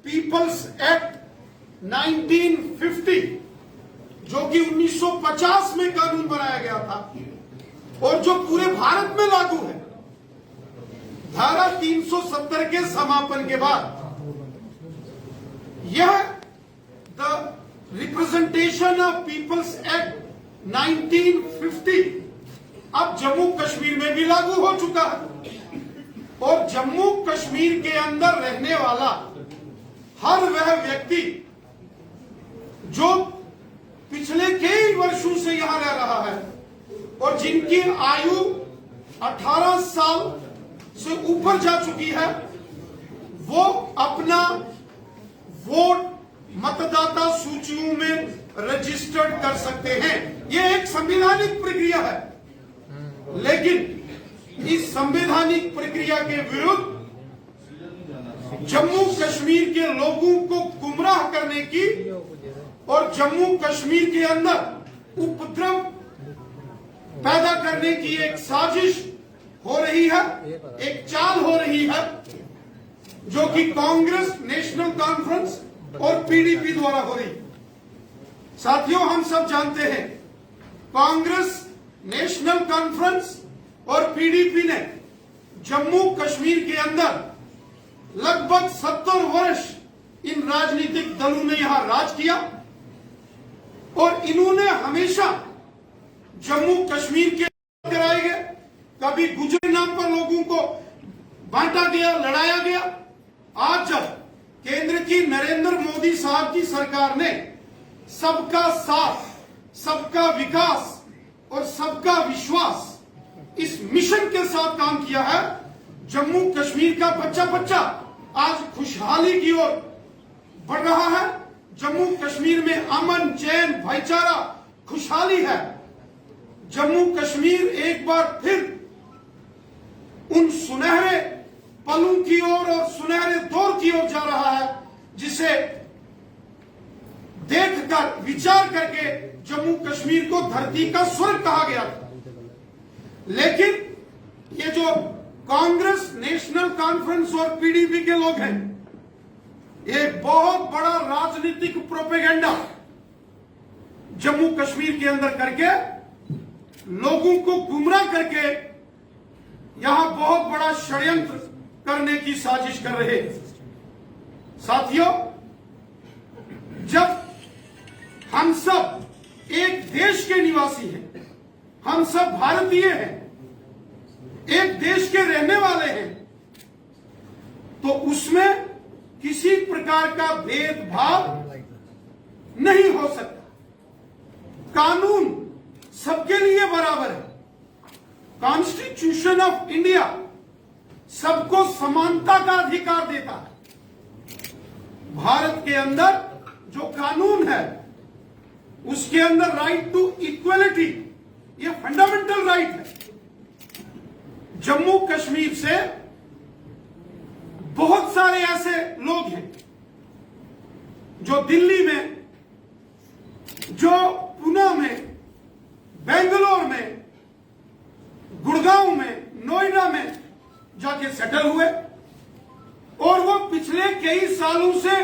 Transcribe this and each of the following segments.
Peoples act 1950 जो कि 1950 में कानून बनाया गया था और जो पूरे भारत में लागू है, धारा 370 के समापन के बाद यह the representation of people's act 1950 अब जम्मू कश्मीर में भी लागू हो चुका है और जम्मू कश्मीर के अंदर रहने वाला हर वह व्यक्ति जो पिछले कई वर्षों से यहां रह रहा है और जिनकी आयु 18 साल से ऊपर जा चुकी है, वो अपना वोट मतदाता सूचियों में रजिस्टर्ड कर सकते हैं। यह एक संवैधानिक प्रक्रिया है, लेकिन इस संवैधानिक प्रक्रिया के विरुद्ध जम्मू कश्मीर के लोगों को गुमराह करने की और जम्मू कश्मीर के अंदर उपद्रव पैदा करने की एक साजिश हो रही है, एक चाल हो रही है, जो कि कांग्रेस नेशनल कॉन्फ्रेंस और पीडीपी द्वारा हो रही। साथियों, हम सब जानते हैं कांग्रेस नेशनल कॉन्फ्रेंस और पीडीपी ने जम्मू कश्मीर के अंदर लगभग 70 वर्ष इन राजनीतिक दलों ने यहां राज किया और इन्होंने हमेशा जम्मू कश्मीर के कराए गए, कभी गुजर नाम पर लोगों को बांटा गया, लड़ाया गया। आज जब केंद्र की नरेंद्र मोदी साहब की सरकार ने सबका साथ, सबका विकास और सबका विश्वास इस मिशन के साथ काम किया है, जम्मू कश्मीर का बच्चा बच्चा आज खुशहाली की ओर बढ़ रहा है। जम्मू कश्मीर में अमन, चैन, भाईचारा, खुशहाली है। जम्मू कश्मीर एक बार फिर उन सुनहरे पलों की ओर और सुनहरे दौर की ओर जा रहा है, जिसे देखकर, विचार करके जम्मू कश्मीर को धरती का स्वर्ग कहा गया था। लेकिन ये जो कांग्रेस नेशनल कॉन्फ्रेंस और पीडीपी के लोग हैं, ये बहुत बड़ा राजनीतिक प्रोपेगेंडा जम्मू कश्मीर के अंदर करके लोगों को गुमराह करके यहां बहुत बड़ा षड्यंत्र करने की साजिश कर रहे हैं। साथियों, जब हम सब एक देश के निवासी हैं, हम सब भारतीय हैं, एक देश के रहने वाले हैं, तो उसमें किसी प्रकार का भेदभाव नहीं हो सकता। कानून सबके लिए बराबर है। कॉन्स्टिट्यूशन ऑफ इंडिया सबको समानता का अधिकार देता है। भारत के अंदर जो कानून है उसके अंदर राइट टू इक्वलिटी, ये फंडामेंटल राइट है। जम्मू कश्मीर से बहुत सारे ऐसे लोग हैं जो दिल्ली में, जो पुणे में, बेंगलोर में, गुड़गांव में, नोएडा में जाके सेटल हुए और वो पिछले कई सालों से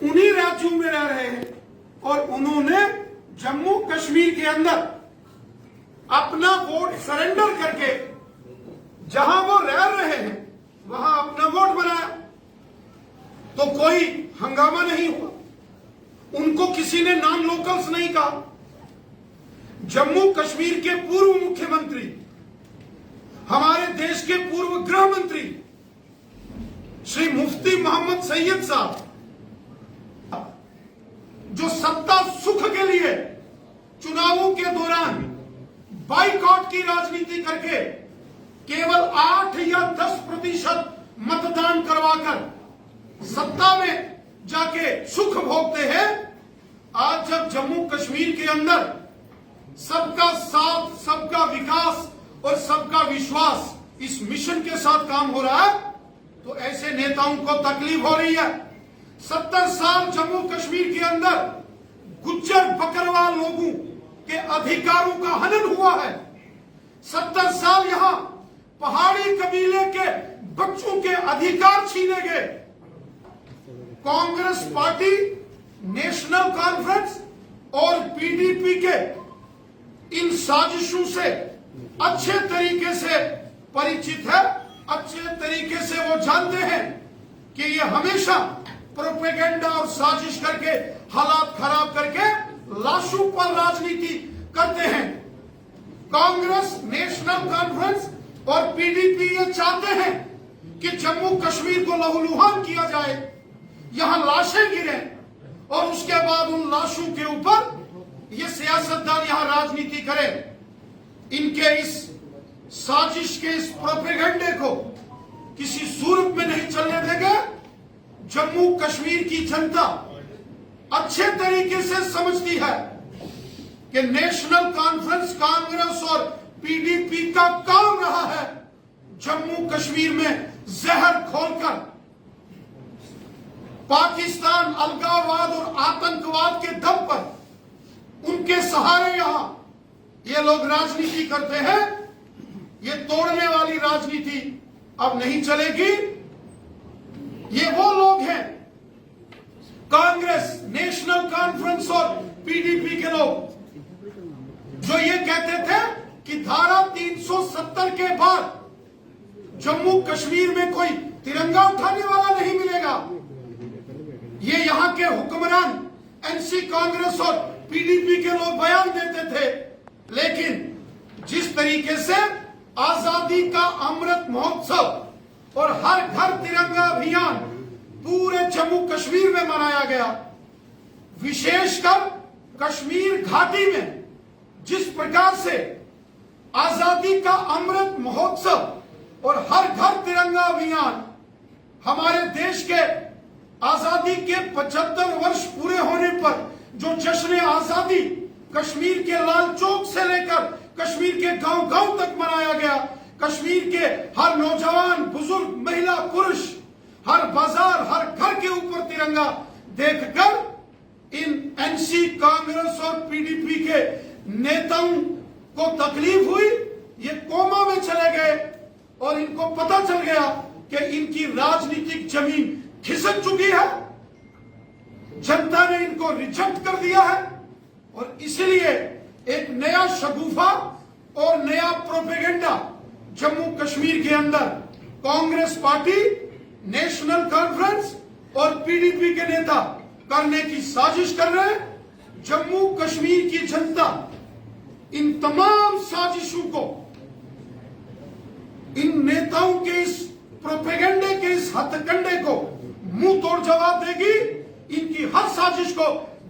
उन्हीं राज्यों में रह रहे हैं और उन्होंने जम्मू कश्मीर के अंदर अपना वोट सरेंडर करके जहां वो रह रहे हैं वहां अपना वोट बनाया। तो कोई हंगामा नहीं हुआ, उनको किसी ने नॉन लोकल्स नहीं कहा। जम्मू कश्मीर के पूर्व मुख्यमंत्री, हमारे देश के पूर्व गृह मंत्री श्री मुफ्ती मोहम्मद सैयद साहब, जो सत्ता सुख के लिए चुनावों के दौरान बाइकआउट की राजनीति करके केवल 8 या 10% मतदान करवाकर सत्ता में जाके सुख भोगते हैं, आज जब जम्मू कश्मीर के अंदर सबका साथ, सबका विकास और सबका विश्वास इस मिशन के साथ काम हो रहा है, तो ऐसे नेताओं को तकलीफ हो रही है। 70 साल जम्मू कश्मीर के अंदर गुज्जर बकरवाल लोगों के अधिकारों का हनन हुआ है। 70 साल यहां पहाड़ी कबीले के बच्चों के अधिकार छीने गए कांग्रेस पार्टी, नेशनल कॉन्फ्रेंस और पीडीपी के इन साजिशों से अच्छे तरीके से परिचित है, अच्छे तरीके से वो जानते हैं कि ये हमेशा प्रोपेगेंडा और साजिश करके, हालात खराब करके लाशों पर राजनीति करते हैं। कांग्रेस, नेशनल कॉन्फ्रेंस और पीडीपी ये चाहते हैं कि जम्मू कश्मीर को लहूलुहान किया जाए, यहां लाशें गिरे और उसके बाद उन लाशों के ऊपर ये सियासतदान यहां राजनीति करें। इनके इस साजिश के इस प्रोपेगेंडे को किसी सूरत में नहीं चलने देंगे। जम्मू कश्मीर की जनता अच्छे तरीके से समझती है कि नेशनल कॉन्फ्रेंस, कांग्रेस और पीडीपी का काम रहा है जम्मू कश्मीर में जहर खोलकर पाकिस्तान, अलगाववाद और आतंकवाद के दम पर उनके सहारे यहां ये लोग राजनीति करते हैं। ये तोड़ने वाली राजनीति अब नहीं चलेगी। ये वो लोग हैं, कांग्रेस, नेशनल कॉन्फ्रेंस और पीडीपी के लोग, जो ये कहते थे कि धारा 370 के बाद जम्मू कश्मीर में कोई तिरंगा उठाने वाला नहीं मिलेगा। ये यहां के हुक्मरान एनसी, कांग्रेस और पीडीपी के लोग बयान देते थे, लेकिन जिस तरीके से आजादी का अमृत महोत्सव और हर घर तिरंगा अभियान पूरे जम्मू कश्मीर में मनाया गया, विशेषकर कश्मीर घाटी में जिस प्रकार से आजादी का अमृत महोत्सव और हर घर तिरंगा अभियान हमारे देश के आजादी के 75 वर्ष पूरे होने पर जो जश्न आजादी कश्मीर के लाल चौक से लेकर कश्मीर के गांव गांव तक मनाया गया। कश्मीर के हर नौजवान, बुजुर्ग, महिला, पुरुष, हर बाजार, हर घर के ऊपर तिरंगा देखकर इन एनसी, कांग्रेस और पीडीपी के नेताओं को तकलीफ हुई। ये कोमा में चले गए और इनको पता चल गया कि इनकी राजनीतिक जमीन खिसक चुकी है, जनता ने इनको रिजेक्ट कर दिया है और इसलिए एक नया शगुफा और नया प्रोपेगेंडा जम्मू कश्मीर के अंदर कांग्रेस पार्टी, नेशनल कॉन्फ्रेंस और पीडीपी के नेता करने की साजिश कर रहे हैं। जम्मू कश्मीर की जनता इन तमाम साजिशों को, इन नेताओं के इस प्रोपेगेंडे के इस हथकंडे को मुंह तोड़ जवाब देगी। इनकी हर साजिश को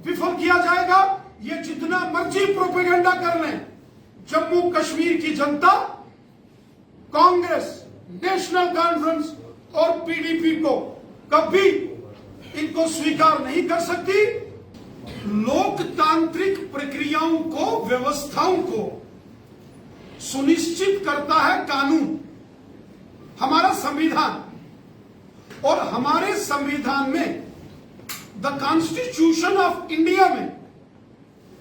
विफल किया जाएगा। ये जितना मर्जी प्रोपेगेंडा कर लें, जम्मू कश्मीर की जनता कांग्रेस, नेशनल कॉन्फ्रेंस और पीडीपी को कभी इनको स्वीकार नहीं कर सकती। लोकतांत्रिक प्रक्रियाओं को, व्यवस्थाओं को सुनिश्चित करता है कानून, हमारा संविधान। और हमारे संविधान में द कॉन्स्टिट्यूशन ऑफ इंडिया में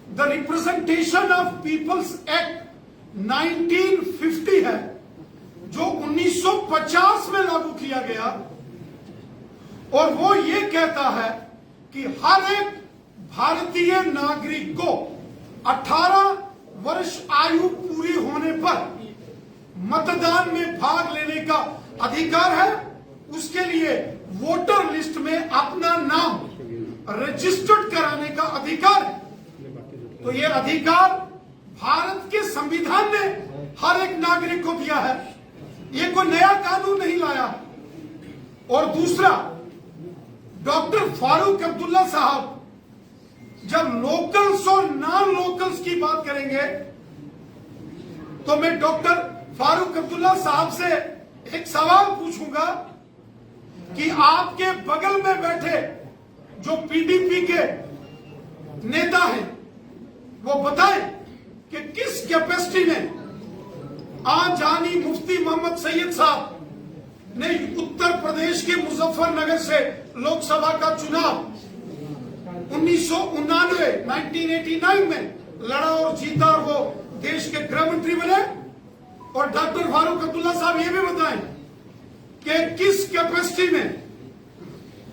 the representation of people's act 1950 है, जो 1950 में लागू किया गया। और वो ये कहता है कि हर एक भारतीय नागरिक को 18 वर्ष आयु पूरी होने पर मतदान में भाग लेने का अधिकार है। उसके लिए वोटर लिस्ट में अपना नाम रजिस्टर्ड कराने का अधिकार है। तो ये अधिकार भारत के संविधान ने हर एक नागरिक को दिया है। ये कोई नया कानून नहीं लाया। और दूसरा, डॉक्टर फारूक अब्दुल्ला साहब जब लोकल्स और नॉन लोकल्स की बात करेंगे तो मैं डॉक्टर फारूक अब्दुल्ला साहब से एक सवाल पूछूंगा कि आपके बगल में बैठे जो पीडीपी के नेता हैं, वो बताएं कि किस कैपेसिटी में आजानी मुफ्ती मोहम्मद सैयद साहब ने उत्तर प्रदेश के मुजफ्फरनगर से लोकसभा का चुनाव 1989 में लड़ा और जीता और वो देश के गृह मंत्री बने। और डॉक्टर फारूक अब्दुल्ला साहब ये भी बताएं कि किस कैपेसिटी में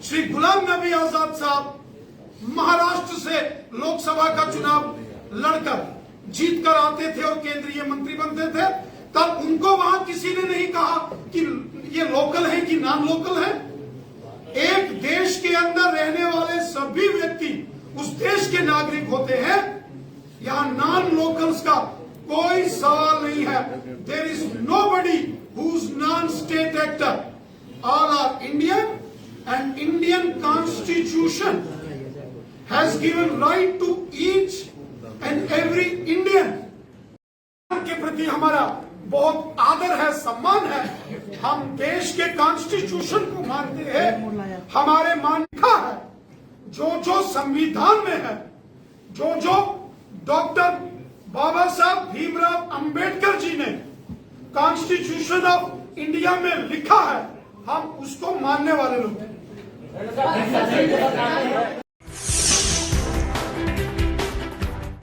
श्री गुलाम नबी आजाद साहब महाराष्ट्र से लोकसभा का चुनाव लड़कर जीत कर आते थे और केंद्रीय मंत्री बनते थे, तब उनको वहां किसी ने नहीं कहा कि ये लोकल है कि नॉन लोकल है। एक देश के अंदर रहने वाले सभी व्यक्ति उस देश के नागरिक होते हैं। यहां नॉन लोकल्स का कोई सवाल नहीं है। There is nobody who is non state actor, all are Indian and Indian constitution has given right to each and every Indian. के प्रति हमारा बहुत आदर है, सम्मान है। हम देश के कॉन्स्टिट्यूशन को मानते हैं। हमारे मान लिखा है, जो संविधान में है, जो डॉक्टर बाबा साहब भीमराव अंबेडकर जी ने कॉन्स्टिट्यूशन ऑफ इंडिया में लिखा है, हम उसको मानने वाले लोग हैं।